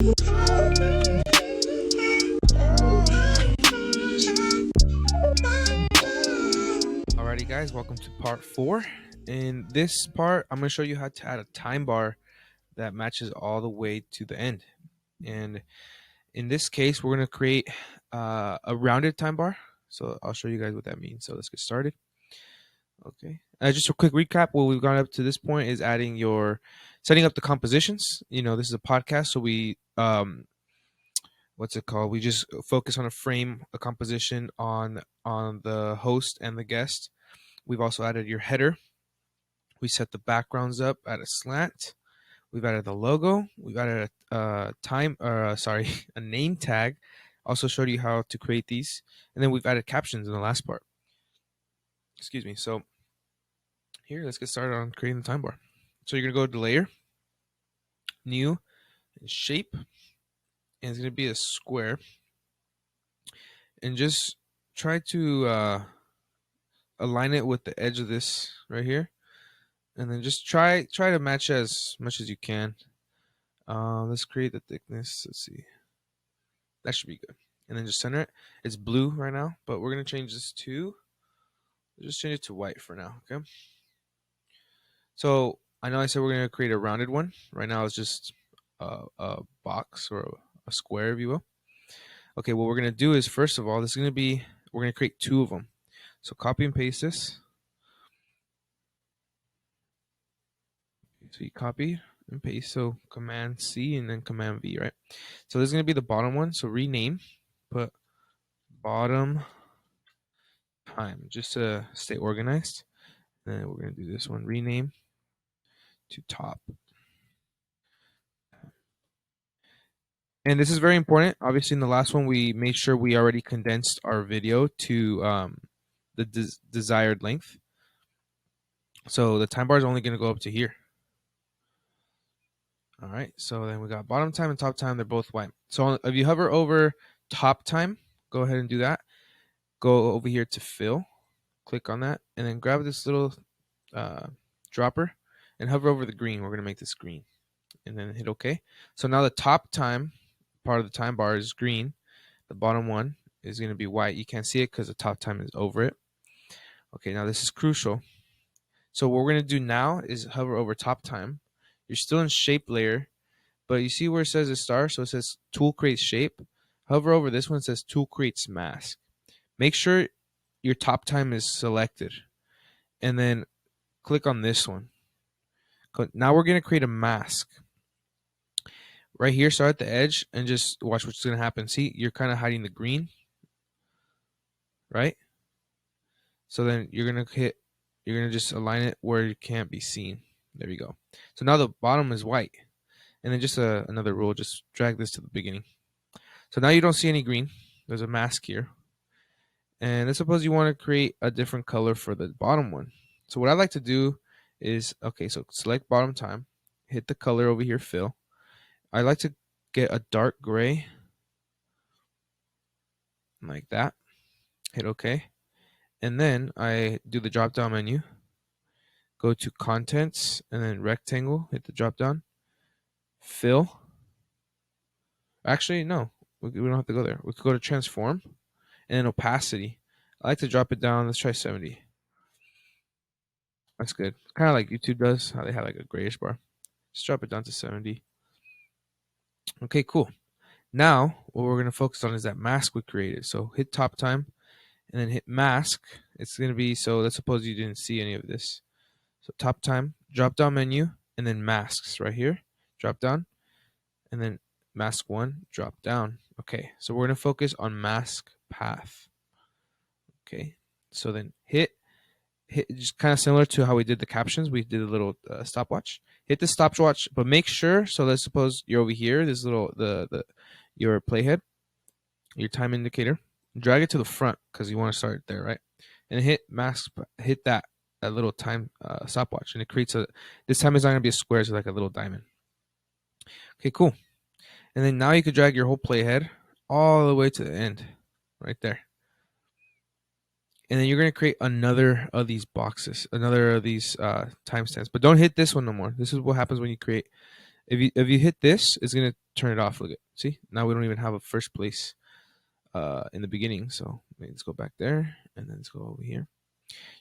Alrighty guys, welcome to part 4. In this part, I'm going to show you how to add a time bar that matches all the way to the end. And in this case, we're going to create a rounded time bar. So I'll show you guys what that means. So let's get started. Okay. Just a quick recap. What we've gone up to this point is setting up the compositions. This is a podcast, so we we just focus on a composition on the host and the guest. We've also added your header. We set the backgrounds up at a slant. We've added the logo. We've added a name tag. Also showed you how to create these, and then we've added captions in the last part. Excuse me. So here, let's get started on creating the time bar. So you're gonna go to Layer, New, and Shape, and it's gonna be a square. And just try to align it with the edge of this right here, and then just try to match as much as you can. Let's create the thickness. Let's see, that should be good. And then just center it. It's blue right now, but we're gonna change this to white for now. Okay, so I know I said we're gonna create a rounded one. Right now it's just a box or a square, if you will. Okay, what we're gonna do is, first of all, we're gonna create 2 of them. So copy and paste this. So you copy and paste. So Command C and then Command V, right? So this is gonna be the bottom one. So rename, put bottom time, just to stay organized. And then we're gonna do this one, rename to top. And this is very important. Obviously, in the last one, we made sure we already condensed our video to the desired length. So the time bar is only going to go up to here. All right. So then we got bottom time and top time. They're both white. So if you hover over top time, go ahead and do that. Go over here to fill. Click on that. And then grab this little dropper and hover over the green. We're going to make this green. And then hit OK. So now the top time part of the time bar is green. The bottom one is going to be white. You can't see it because the top time is over it. Okay, now this is crucial. So what we're going to do now is hover over top time. You're still in shape layer, but you see where it says a star? So it says tool creates shape. Hover over this one, it says tool creates mask. Make sure your top time is selected. And then click on this one. Now we're going to create a mask. Right here, start at the edge and just watch what's going to happen. See, you're kind of hiding the green, right? So then you're going to just align it where it can't be seen. There you go. So now the bottom is white. And then just another rule, just drag this to the beginning. So now you don't see any green. There's a mask here. And let's suppose you want to create a different color for the bottom one. So what I like to do is, okay, so select bottom time, hit the color over here, fill. I like to get a dark gray, like that. Hit OK. And then I do the drop down menu, go to contents, and then rectangle, hit the drop down, fill. Actually, no, we don't have to go there. We could go to transform and then opacity. I like to drop it down. Let's try 70. That's good. Kind of like YouTube does, how they have like a grayish bar. Just drop it down to 70. Okay, cool. Now, what we're going to focus on is that mask we created. So hit top time and then hit mask. It's going to be, so let's suppose you didn't see any of this. So top time, drop down menu, and then masks right here. Drop down, and then mask 1, drop down. Okay, so we're going to focus on mask path. Okay, so then hit just kind of similar to how we did the captions. We did a little stopwatch. Hit the stopwatch, but make sure, so let's suppose you're over here, this little, your playhead, your time indicator. Drag it to the front because you want to start there, right? And hit mask, hit that little time stopwatch, and it creates this time it's not going to be a square, it's like a little diamond. Okay, cool. And then now you could drag your whole playhead all the way to the end, right there. And then you're going to create another of these boxes, another of these timestamps. But don't hit this one no more. This is what happens when you create If you hit this, it's gonna turn it off. Look at, see, now we don't even have a first place in the beginning. So let's go back there and then let's go over here.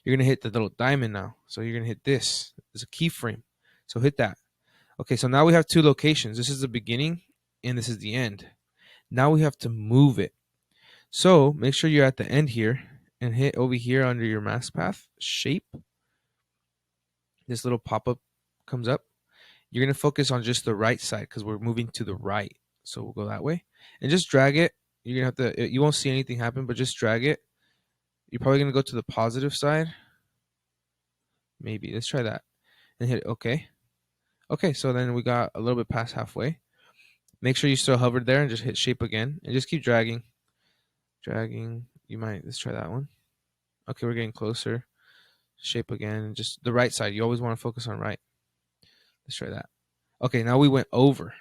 You're gonna hit the little diamond now. So you're gonna hit this. There's a keyframe. So hit that. Okay, so now we have two locations. This is the beginning and this is the end. Now we have to move it. So make sure you're at the end here and hit over here under your mask path, shape. This little pop-up comes up. You're gonna focus on just the right side because we're moving to the right. So we'll go that way. And just drag it. You're gonna have to, you won't see anything happen, but just drag it. You're probably gonna go to the positive side. Maybe. Let's try that. And hit OK. Okay, so then we got a little bit past halfway. Make sure you still hovered there and just hit shape again. And just keep dragging. Dragging. Let's try that one. Okay, we're getting closer. Shape again. Just the right side. You always want to focus on right. Let's try that. Okay, now we went over.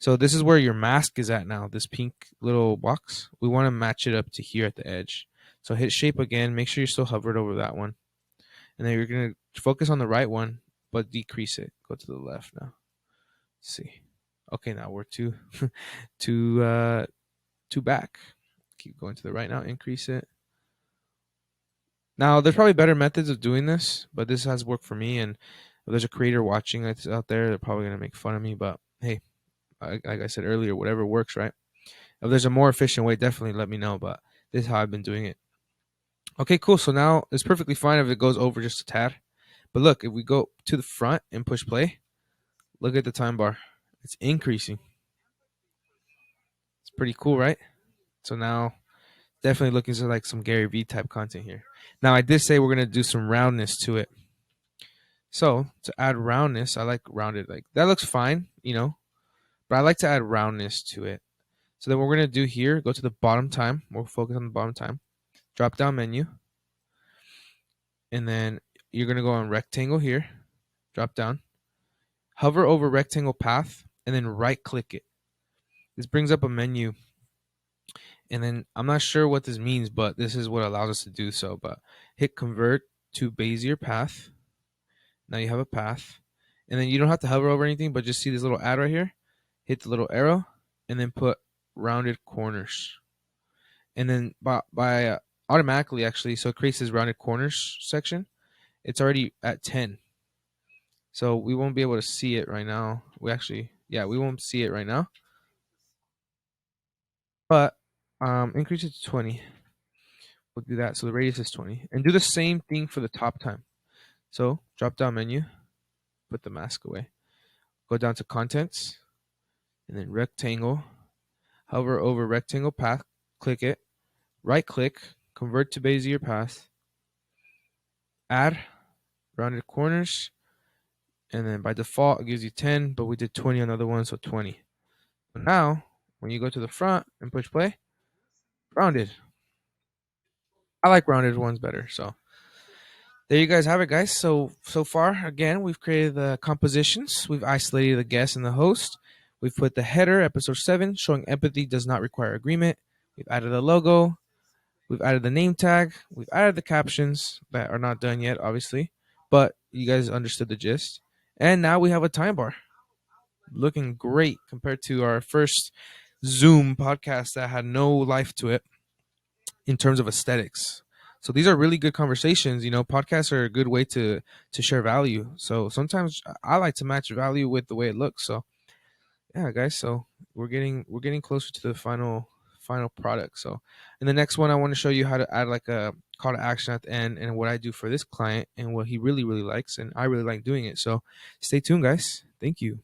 So this is where your mask is at now, this pink little box. We want to match it up to here at the edge. So hit shape again. Make sure you're still hovered over that one. And then you're going to focus on the right one, but decrease it. Go to the left now. Let's see. Okay, now we're two back. Keep going to the right now. Increase it. Now, there's probably better methods of doing this, but this has worked for me. And if there's a creator watching that's out there, they're probably going to make fun of me. But hey, like I said earlier, whatever works, right? If there's a more efficient way, definitely let me know. But this is how I've been doing it. Okay, cool. So now it's perfectly fine if it goes over just a tad. But look, if we go to the front and push play, look at the time bar. It's increasing. It's pretty cool, right? So now definitely looking for like some GaryVee type content here. Now I did say we're going to do some roundness to it. So to add roundness, I like rounded. Like that looks fine, but I like to add roundness to it. So then what we're going to do here, go to the bottom time. We'll focus on the bottom time. Drop down menu. And then you're going to go on rectangle here. Drop down. Hover over rectangle path and then right click it. This brings up a menu. And then I'm not sure what this means, but this is what allows us to do so. But hit convert to Bezier path. Now you have a path. And then you don't have to hover over anything, but just see this little add right here. Hit the little arrow and then put rounded corners. And then by automatically, actually, so it creates this rounded corners section. It's already at 10. So we won't be able to see it right now. We won't see it right now. But increase it to 20. We'll do that. So the radius is 20. And do the same thing for the top time. So drop down menu, put the mask away. Go down to contents, and then rectangle. Hover over rectangle path, click it. Right click, convert to Bezier path. Add rounded corners. And then by default, it gives you 10, but we did 20 on the other one, so 20. So now, when you go to the front and push play, rounded. I like rounded ones better. So there you guys have it, guys. So far, again, we've created the compositions. We've isolated the guest and the host. We've put the header, episode 7, showing empathy does not require agreement. We've added a logo. We've added the name tag. We've added the captions that are not done yet, obviously. But you guys understood the gist. And now we have a time bar. Looking great compared to our first Zoom podcast that had no life to it in terms of aesthetics. So these are really good conversations. Podcasts are a good way to share value. So sometimes I like to match value with the way it looks. So yeah, guys. So we're getting closer to the final product. So in the next one, I want to show you how to add like a call to action at the end and what I do for this client and what he really, really likes. And I really like doing it. So stay tuned, guys. Thank you.